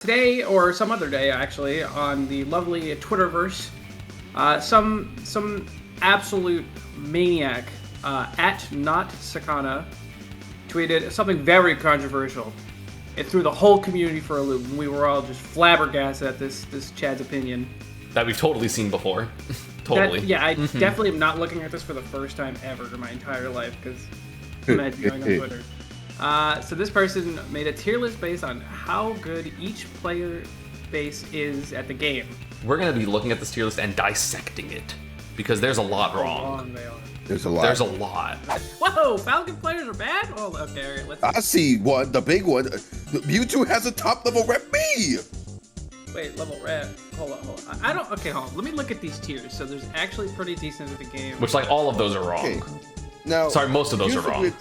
Today, or some other day actually, on the lovely Twitterverse, some absolute maniac at not Sakana tweeted something very controversial. It threw the whole community for a loop, and we were all just flabbergasted at this Chad's opinion. That we've totally seen before. Totally. I definitely am not looking at this for the first time ever in my entire life, because I'm going on Twitter. So this person made a tier list based on how good each player base is at the game. We're going to be looking at this tier list and dissecting it, because there's a lot wrong. There's a lot. There's a lot. Whoa, Falcon players are bad? Oh, okay, all right, let's... I see one, the big one. Mewtwo has a top level rep B. Wait, level rep. Hold on. I don't... Okay, hold on. Let me look at these tiers. So there's actually pretty decent at the game. Which, like, all of those are wrong. Okay. Now, sorry, most of those are wrong.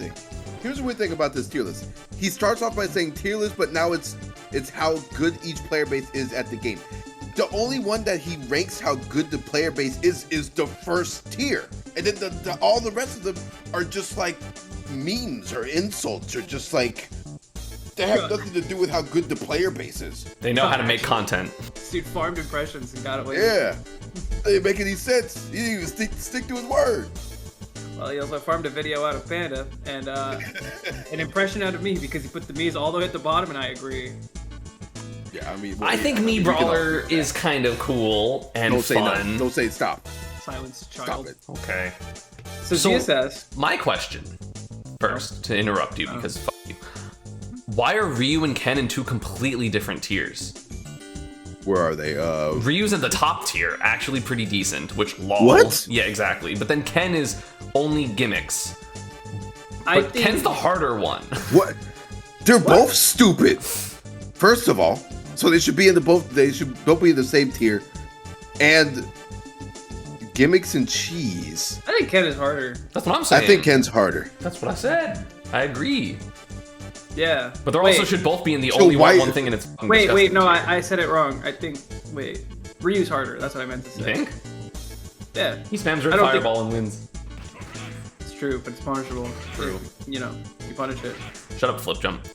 Here's the weird thing about this tier list. He starts off by saying tier list, but now it's how good each player base is at the game. The only one that he ranks how good the player base is the first tier. And then all the rest of them are just like memes or insults or just like, they have nothing to do with how good the player base is. They know how to make content. Dude farmed impressions and got away. Yeah. They ain't make any sense. He didn't even stick to his word. Well, he also farmed a video out of Panda and an impression out of me because he put the me's all the way at the bottom, and I agree. Yeah, I mean... I think Me Brawler is kind of cool and Don't say fun. no. Don't say stop. Silence, child. Stop it. Okay. So GSS. My question, first, to interrupt you, because fuck you. Why are Ryu and Ken in two completely different tiers? Where are they? Ryu's at the top tier, actually pretty decent, which lol. What? Yeah, exactly. But then Ken is only gimmicks. But Ken's the harder one. What? They're both stupid. First of all, so they should be in they should both be in the same tier. And gimmicks and cheese. I think Ken is harder. That's what I'm saying. I think Ken's harder. That's what I said. I agree. Yeah. But there also should both be in the only one thing, and it's wait, no, I said it wrong. I think, Ryu's harder. That's what I meant to say. You think? Yeah. He spams Red Fireball and wins. It's true, but it's punishable. True. You know, you punish it. Shut up, Flip Jump.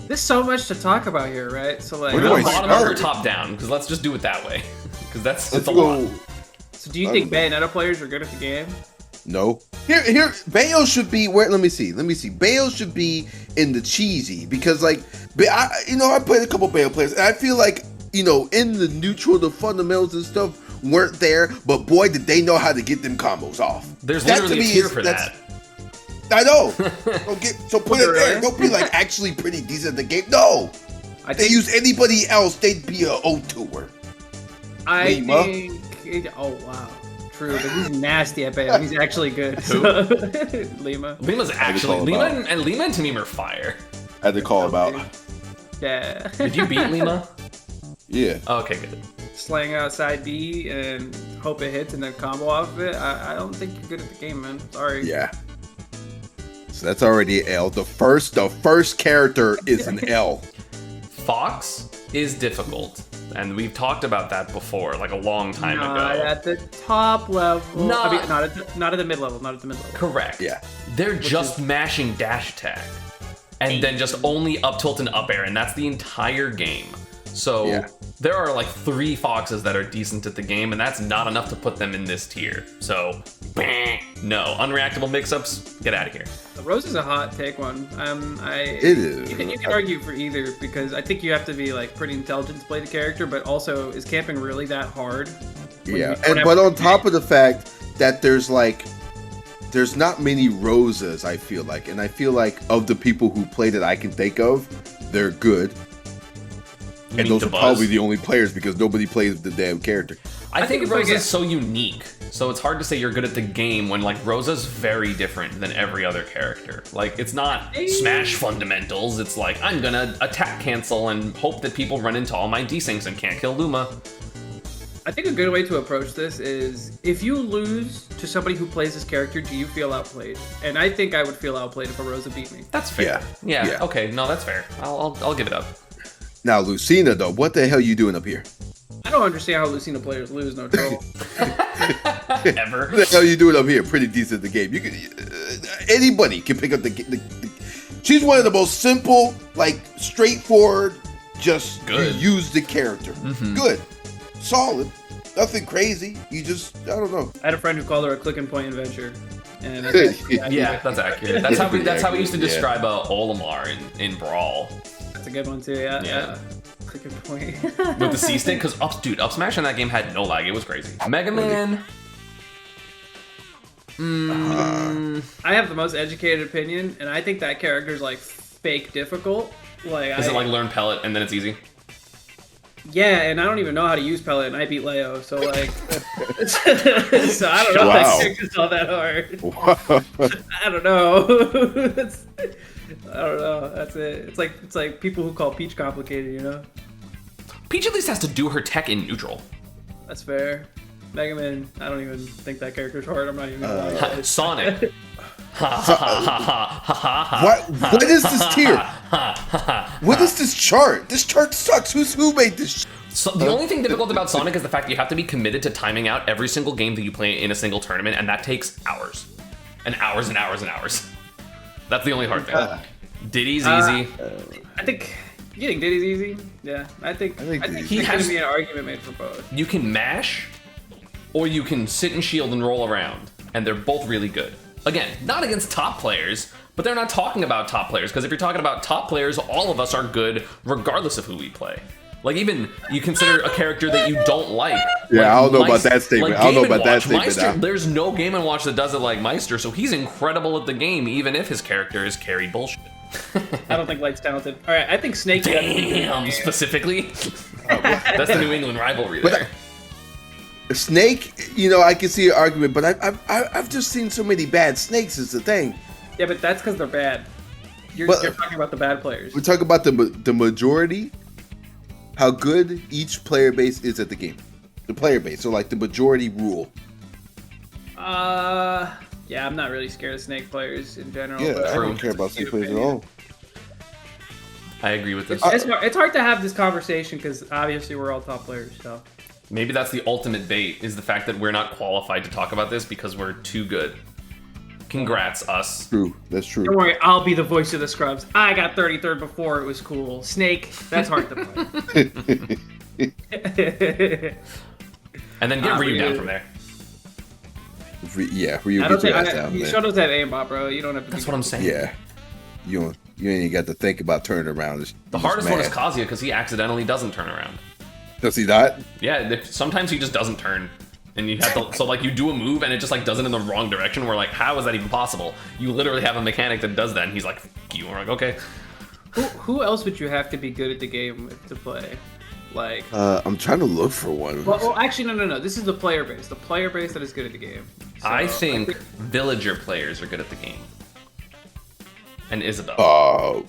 There's so much to talk about here, right? So like, we're going bottom up or top down, because let's just do it that way. Because it's a lot. So do you think Bayonetta players are good at the game? No. Here, Bayo should be where? Let me see. Bayo should be in the cheesy because, like, I played a couple Bayo players, and I feel like, in the neutral, the fundamentals and stuff weren't there, but boy, did they know how to get them combos off. There's literally a tier for that. I know. So put it there. Don't be like actually pretty decent at the game. No. If they use anybody else, they'd be a O2er. I think. Oh wow. True, but he's nasty at Bayo. He's actually good. Who? Lima. Lima's actually Lima and Tamim are fire. I had to call him out. Yeah. Did you beat Lima? Yeah. Okay, good. Slang outside B and hope it hits and then combo off of it. I don't think you're good at the game, man. Sorry. Yeah. So that's already an L. The first character is an L. Fox is difficult. And we've talked about that before, like a long time ago. Not at the top level. Not at the mid level. Not at the mid level. Correct. Yeah. They're just mashing dash attack, and then just only up tilt and up air, and that's the entire game. So there are like 3 Foxes that are decent at the game, and that's not enough to put them in this tier. So, no. Unreactable mix-ups, get out of here. Rosa's a hot take one. It is. You can argue for either, because I think you have to be like pretty intelligent to play the character, but also, is camping really that hard? Yeah, but on top of the fact that there's not many Rosas, I feel like, and I feel like of the people who played it I can think of, they're good. And those are probably the only players because nobody plays the damn character. I think Rosa's so unique, so it's hard to say you're good at the game when, like, Rosa's very different than every other character. Like, it's not Smash fundamentals, it's like, I'm gonna attack cancel and hope that people run into all my desyncs and can't kill Luma. I think a good way to approach this is, if you lose to somebody who plays this character, do you feel outplayed? And I think I would feel outplayed if a Rosa beat me. That's fair. Yeah. Okay, no, that's fair. I'll give it up. Now, Lucina, though, what the hell are you doing up here? I don't understand how Lucina players lose, no trouble. Ever. What the hell are you doing up here? Pretty decent at the game. You can anybody can pick up the she's one of the most simple, like, straightforward Just Good. you use the character. Good. Solid. Nothing crazy. You just, I don't know. I had a friend who called her a click and point adventure. And I think Yeah, that's accurate. That's how we used to describe Olimar in Brawl. that's a good one too. Yeah. Click and point. With the C stick, because up smash in that game had no lag. It was crazy. Mega Man. I have the most educated opinion, and I think that character's like fake difficult. Like, Is it like learn pellet and then it's easy? Yeah, and I don't even know how to use pellet, and I beat Leo, so like, so I don't know. Wow. That character's not that hard. I don't know. I don't know. That's it. It's like people who call Peach complicated, you know? Peach at least has to do her tech in neutral. That's fair. Mega Man, I don't even think that character's hard. I'm not even gonna lie. Sonic. What is this tier? What is this chart? This chart sucks. Who made this? So the only thing difficult about Sonic is the fact that you have to be committed to timing out every single game that you play in a single tournament, and that takes hours. And hours and hours and hours. That's the only hard thing. Diddy's easy. I think you think Diddy's easy. Yeah, I think Diddy's there's gonna be an argument made for both. You can mash, or you can sit and shield and roll around, and they're both really good. Again, not against top players, but they're not talking about top players, because if you're talking about top players, all of us are good regardless of who we play. Like, even you consider a character that you don't like. Yeah, I don't know about Meister, that statement. Like I don't know Game about & that Watch. statement Meister, now. there's no Game & Watch that does it like Meister, so he's incredible at the game, even if his character is carry bullshit. I don't think Light's talented. All right, I think Snake. Damn, specifically. That's the New England rivalry But there. Snake, you know, I can see an argument, but I've just seen so many bad Snakes is the thing. Yeah, but that's because they're bad. You're talking about the bad players. We talk about the majority, how good each player base is at the game. The player base, so like the majority rule. Yeah, I'm not really scared of Snake players in general. Yeah, but I don't care about Snake players at all. I agree with this. It's hard to have this conversation because obviously we're all top players. So Maybe that's the ultimate bait, is the fact that we're not qualified to talk about this because we're too good. Congrats, us. True, that's true. don't worry, I'll be the voice of the scrubs. I got 33rd before it was cool. Snake, that's hard to play. And then get Ryu down from there. Yeah, Ryu I don't get your think ass down, you man. showed us that aimbot, ain't, bro. You don't have to. That's what I'm saying. Yeah, you ain't even got to think about turning around. The hardest one is Kazuya because he accidentally doesn't turn around. Does he not? Yeah, sometimes he just doesn't turn. And you have to, so like you do a move and it just like does it in the wrong direction. We're like, how is that even possible? You literally have a mechanic that does that, and he's like, F you. And we're like, okay. Who else would you have to be good at the game with to play? Like, I'm trying to look for one. well, actually, no. This is the player base. The player base that is good at the game. So, I think villager players are good at the game. And Isabelle. Oh.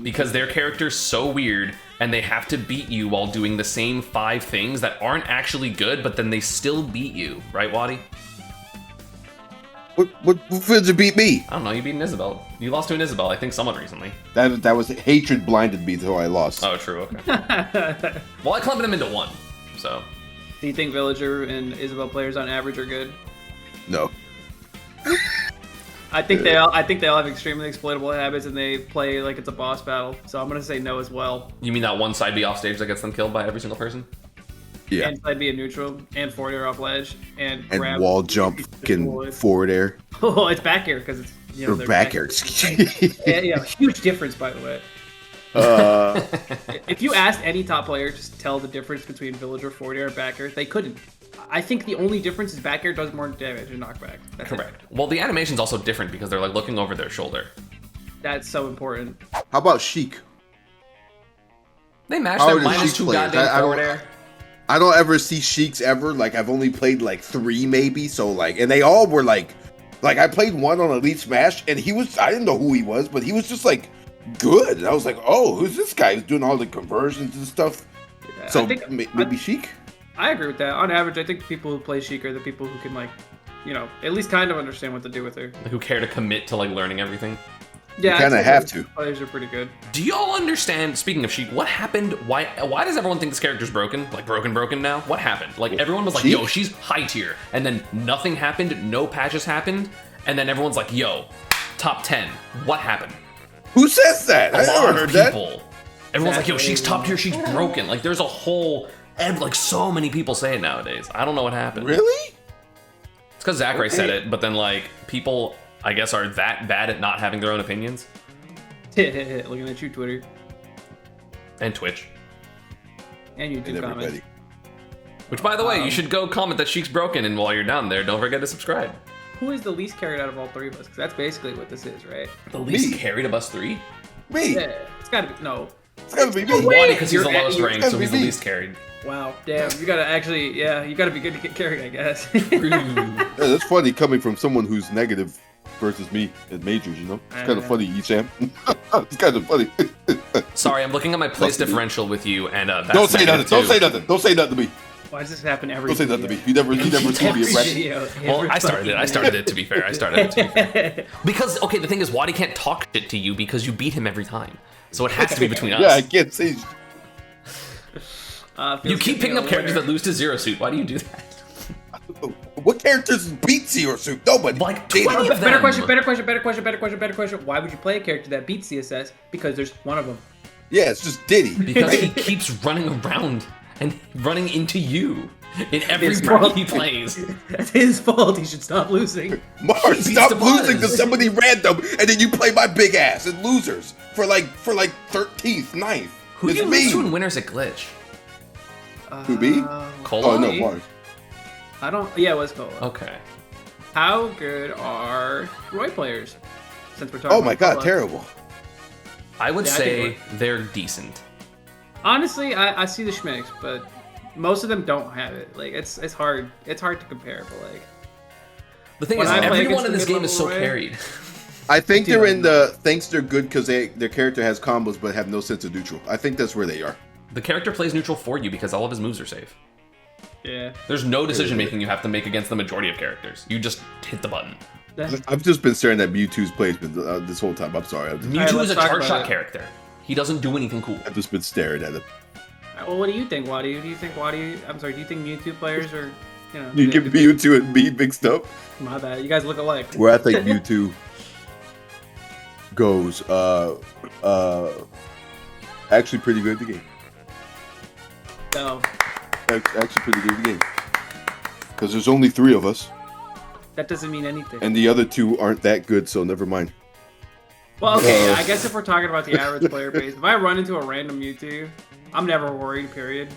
Because their character's so weird, and they have to beat you while doing the same 5 things that aren't actually good, but then they still beat you. Right, WaDi? What villager beat me? I don't know, you beat an Isabelle. You lost to an Isabelle, I think someone recently. That was hatred blinded me till I lost. Oh, true, okay. Well, I clumped them into one, so. Do you think villager and Isabelle players on average are good? No. I think they all have extremely exploitable habits, and they play like it's a boss battle. So I'm gonna say no as well. You mean that one side B off stage that gets them killed by every single person? Yeah. And side be a neutral, and forward air off ledge, and grab wall jump, fucking forward air. Oh, it's back air because it's Or they're back air. yeah, huge difference by the way. If you asked any top player to tell the difference between villager, forward air, and back air, they couldn't. I think the only difference is back air does more damage than knockback. That's Correct. Well, the animation's also different because they're like looking over their shoulder. That's so important. How about Sheik? They match How their are the -2 Sheik players? goddamn I forward don't- air. I don't ever see Sheiks ever. Like, I've only played like 3 maybe. So like, and they all were like I played one on Elite Smash, and I didn't know who he was, but he was just like good. And I was like, oh, who's this guy who's doing all the conversions and stuff? Yeah, So I think, maybe Sheik? I agree with that. On average, I think the people who play Sheik are the people who can, like, you know, at least kind of understand what to do with her. Who care to commit to like learning everything? Yeah, kinda I'd say have those to. Players are pretty good. Do y'all understand, speaking of Sheik, what happened? Why does everyone think this character's broken? Like broken now? What happened? Like everyone was like, Sheik? yo, she's high tier. And then nothing happened, no patches happened. And then everyone's like, yo, top 10. What happened? Who says that? I A never lot heard of that. people. Everyone's like, yo, Sheik's top tier, Sheik's broken. Like, there's a whole, and like so many people say it nowadays. I don't know what happened. Really? It's because Zachary said it, but then like people, I guess, are that bad at not having their own opinions. Looking at you, Twitter. And Twitch. And YouTube comments. Which, by the way, you should go comment that Sheik's broken, and while you're down there, don't forget to subscribe. Who is the least carried out of all three of us? Because that's basically what this is, right? The least carried of us three? Me. Yeah, it's gotta be, no. It's gotta be me. WaDi, because he's the You're- lowest you're- ranked, so he's the least carried. Wow, damn, you gotta actually, yeah, you gotta be good to get carried, I guess. Yeah, that's funny coming from someone who's negative versus me at majors, you know? It's kind of funny, ESAM. It's kind of funny. Sorry, I'm looking at my place differential with you, and that's Don't say nothing. -2. Don't say nothing. Don't say nothing to me. Why does this happen every Don't say nothing to me. You never see me Every at video, Well, every I started it. I started it, to be fair. I started it, to be fair. Because, okay, the thing is, WaDi can't talk shit to you because you beat him every time. So it has to be between us. Yeah, I can't say. You keep picking up characters that lose to Zero Suit. Why do you do that? What characters beat Zero Suit? Nobody. Like 20 of them. Better question. Why would you play a character that beats CSS? Because there's one of them. Yeah, it's just Diddy. Because he keeps running around and running into you in every His bracket fault. he plays. That's his fault. He should stop losing. Mark, He beats stop the losing to buzz. somebody random, and then you play my big ass and losers for like 13th, 9th. Who do It's you me. lose to in Winners at Glitch? Who, me? Cole? Oh no, Mars. I don't. Yeah, it was Cola. Okay. How good are Roy players? Since we're talking. Oh my about god, Cola. terrible. I would Yeah, I say think they're decent. Honestly, I see the schmicks, but most of them don't have it. Like it's hard. It's hard to compare, but like. The thing When is, I play everyone against in the this game is so mid-level Roy- carried. I think Dude, they're in the thinks they're good because their character has combos but have no sense of neutral. I think that's where they are. The character plays neutral for you because all of his moves are safe. Yeah. There's no decision making you have to make against the majority of characters. You just hit the button. I've just been staring at Mewtwo's placement this whole time. I'm sorry. Mewtwo let's is a talk charge about shot it. character. He doesn't do anything cool. I've just been staring at him. Well, what do you think, WaDi? Do you think WaDi? I'm sorry. Do you think Mewtwo players are, you know? You give Mewtwo and me mixed up. My bad. You guys look alike. Where I think Mewtwo goes, actually pretty good at the game. No, Actually pretty good at the game. Because there's only 3 of us, that doesn't mean anything. and the other 2 aren't that good, so never mind. Well, okay. I guess if we're talking about the average player base, if I run into a random Mewtwo, I'm never worried. Period.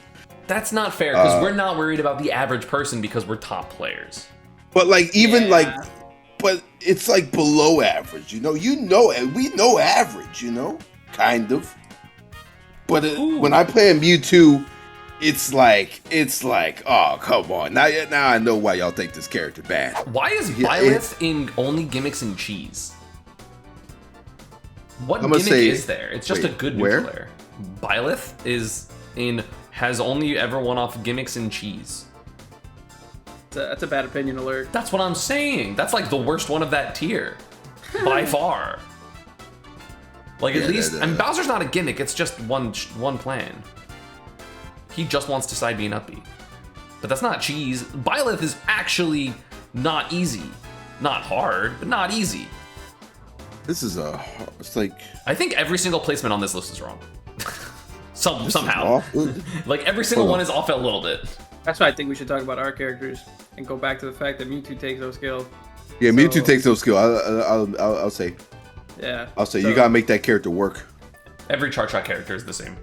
That's not fair because we're not worried about the average person because we're top players. But like even Yeah. like, but it's like below average, you know. We know average, you know, kind of. But when I play a Mewtwo, it's like, oh come on, now I know why y'all think this character bad. Why is Yeah, Byleth in only gimmicks and cheese? What I'm gonna gimmick say- is there? It's just wait, a good where? neutral player. Byleth has only ever won off gimmicks and cheese. That's a bad opinion alert. That's what I'm saying. That's like the worst one of that tier, by far. Like at Yeah, least, that- I mean, Bowser's not a gimmick. It's just one plan. He just wants to side B and up B, but that's not cheese. Byleth is actually not easy, not hard, but not easy. This is it's like I think every single placement on this list is wrong. this is Somehow, awful. like every single Hold one on. is off a little bit. That's why I think we should talk about our characters and go back to the fact that Mewtwo takes those skills. Yeah, So- Mewtwo takes those skills. I'll say Yeah. you So- gotta make that character work. Every chart shot character is the same.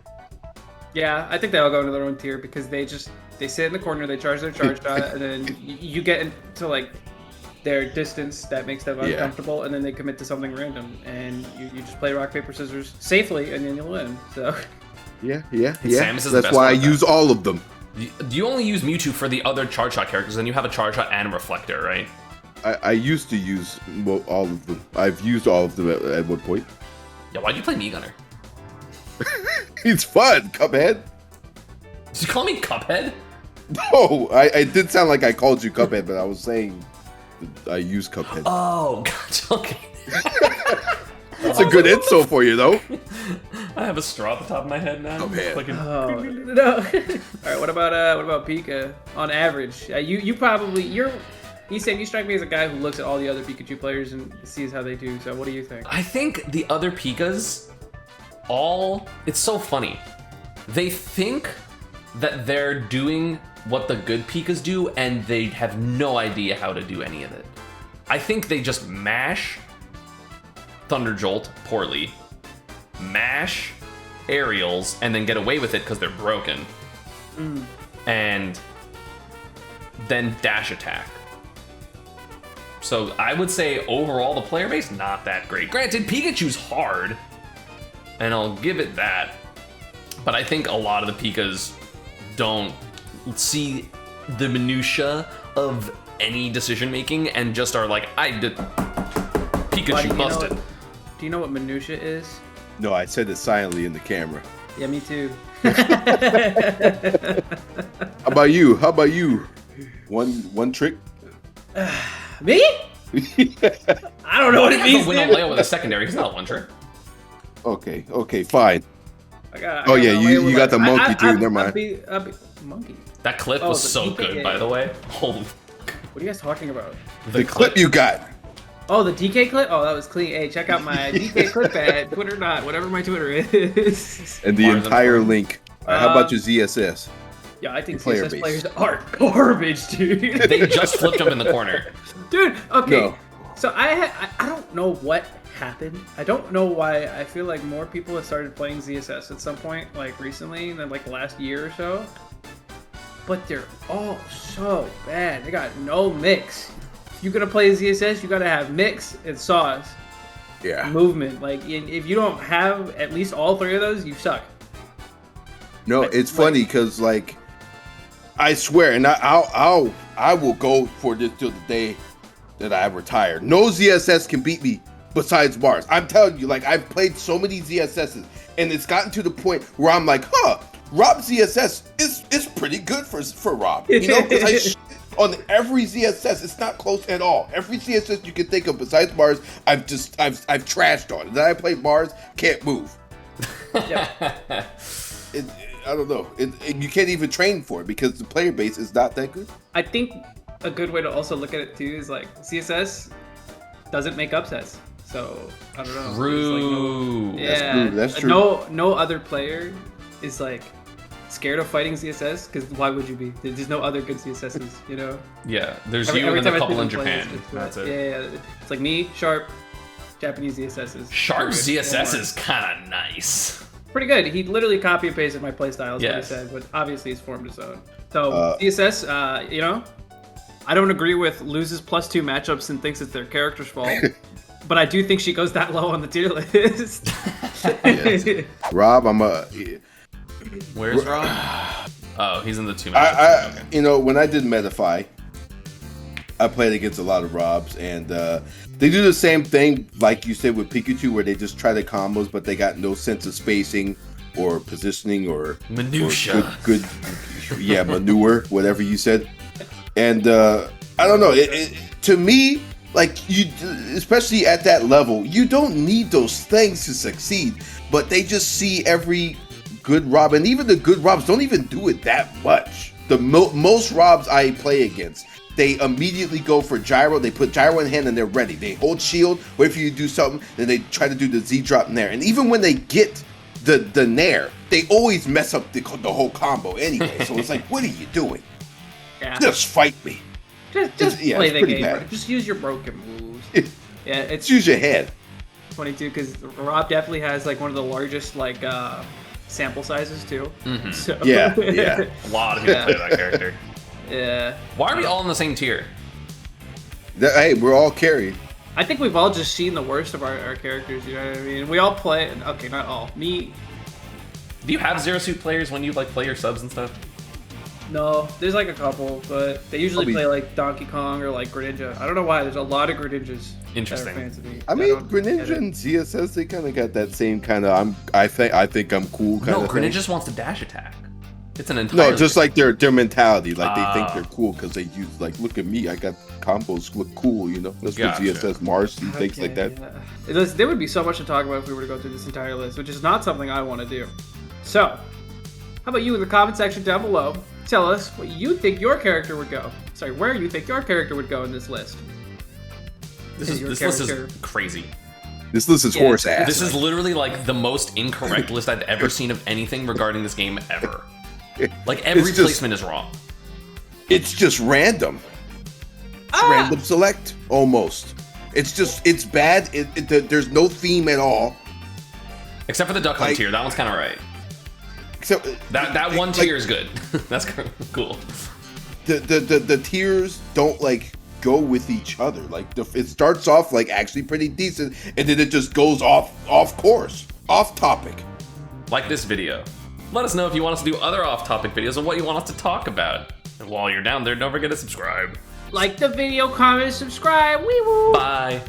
Yeah, I think they all go into their own tier because they sit in the corner, they charge their charge shot, and then you get into like their distance that makes them Yeah. uncomfortable, and then they commit to something random, and you just play rock paper scissors safely, and then you'll win. So Yeah. Samus is the That's best why one I of that. use all of them. You only use Mewtwo for the other charge shot characters, and you have a charge shot and a reflector, right? I used to use all of them. I've used all of them at one point. Yeah, why'd you play Me Gunner? It's fun, Cuphead. Did you call me Cuphead? No, I did sound like I called you Cuphead, but I was saying I use Cuphead. Oh, gotcha. Okay. That's a good insult for you, though. I have a straw at the top of my head now. Cuphead. Fucking- oh no. All right, what about Pika on average? You probably you said you strike me as a guy who looks at all the other Pikachu players and sees how they do. So what do you think? I think the other Pikas it's so funny. They think that they're doing what the good Pikas do, and they have no idea how to do any of it. I think they just mash Thunder Jolt poorly, mash aerials, and then get away with it because they're broken. And then dash attack. So I would say overall the player base, not that great. Granted, Pikachu's hard, and I'll give it that. But I think a lot of the Pikas don't see the minutia of any decision making and just are like, I did Pikachu busted. Do you know what minutia is? No, I said it silently in the camera. Yeah, me too. How about you? One trick? Me? I don't know what it means. Win a layout with a secondary. He's not one trick. Okay, fine. I you got the monkey too. Never mind. Monkey. That clip was so DK, good, yeah. by the way. Holy. What are you guys talking about? The clip you got. Oh, the DK clip? Oh, that was clean. Hey, check out my DK clip at Twitter, whatever my Twitter is. And the entire link. How about your ZSS? Yeah, I think player CSS base. players are garbage, dude. They just flipped him in the corner. Dude, okay. No. So I don't know what happened. I don't know why. I feel like more people have started playing ZSS at some point, like recently, than like last year or so. But they're all so bad. They got no mix. If you're gonna play ZSS, you gotta have mix and sauce. Yeah. Movement. Like, if you don't have at least all three of those, you suck. No, it's funny because like, I swear, and I will go for this till the day that I retire. No ZSS can beat me besides Mars. I'm telling you, like, I've played so many ZSSs, and it's gotten to the point where I'm like, Rob ZSS is pretty good for Rob. You know, because on every ZSS, it's not close at all. Every ZSS you can think of besides Mars, I've trashed on. Then I play Mars, can't move. Yeah. I don't know. You can't even train for it because the player base is not that good. I think a good way to also look at it too is like CSS doesn't make upsets. So I don't know. True. That's true. No other player is like scared of fighting CSS because why would you be? There's no other good CSSs, you know. Yeah, there's you and a couple in Japan. That's it. Yeah. It's like me, Sharp, Japanese ZSSs. Sharp ZSS is kind of nice. Pretty good. He literally copy and pasted my playstyle, is what he said, but obviously he's formed his own. So CSS, you know, I don't agree with loses +2 matchups and thinks it's their character's fault. But I do think she goes that low on the tier list. Yes. Rob, Where's Rob? Oh, he's in the 2 matchups. Okay. You know, when I did Metafy, I played against a lot of Robs, and they do the same thing, like you said with Pikachu, where they just try the combos, but they got no sense of spacing or positioning or minutia. Good manure, whatever you said. And I don't know. To me, like, you, especially at that level, you don't need those things to succeed. But they just see every good Rob, and even the good Robs don't even do it that much. The most Robs I play against, they immediately go for gyro. They put gyro in hand and they're ready. They hold shield, wait for you to do something, then they try to do the Z drop nair. And even when they get the nair, they always mess up the whole combo anyway. So it's like, what are you doing? Yeah. Just fight me. Just play the game. Bad. Just use your broken moves. Yeah, it's use your head. 22 because Rob definitely has like one of the largest like sample sizes too. Mm-hmm. So. Yeah. A lot of people play that character. Yeah. Why are we all in the same tier? Hey, we're all carried. I think we've all just seen the worst of our characters, you know what I mean? We all play, okay, not all. Me. Do you have Zero Suit players when you like play your subs and stuff? No, there's like a couple, but they usually play like Donkey Kong or like Greninja. I don't know why, there's a lot of Greninjas. Interesting. That are fans of me. I mean, Greninja and ZSS, they kind of got that same kind of I think I'm cool kind of thing. Greninja just wants to dash attack. It's an entire... No, just like their mentality, like they think they're cool because they use, like, look at me, I got combos look cool, you know. That's what ZSS, Mars, and things like that. Yeah. There would be so much to talk about if we were to go through this entire list, which is not something I want to do. So, how about you in the comment section down below? Tell us what you think your character would go. Sorry, where you think your character would go in this list. This list is crazy. This list is horse ass. This is literally like the most incorrect list I've ever seen of anything regarding this game ever. Like every placement is wrong. It's just random. It's random select almost. It's bad. There's no theme at all. Except for the Duck Hunt tier. That one's kind of right. Except that one tier is good. That's cool. The tiers don't like go with each other. Like it starts off like actually pretty decent, and then it just goes off course, off topic. Like this video. Let us know if you want us to do other off-topic videos and what you want us to talk about. And while you're down there, don't forget to subscribe. Like the video, comment, subscribe. Wee woo. Bye.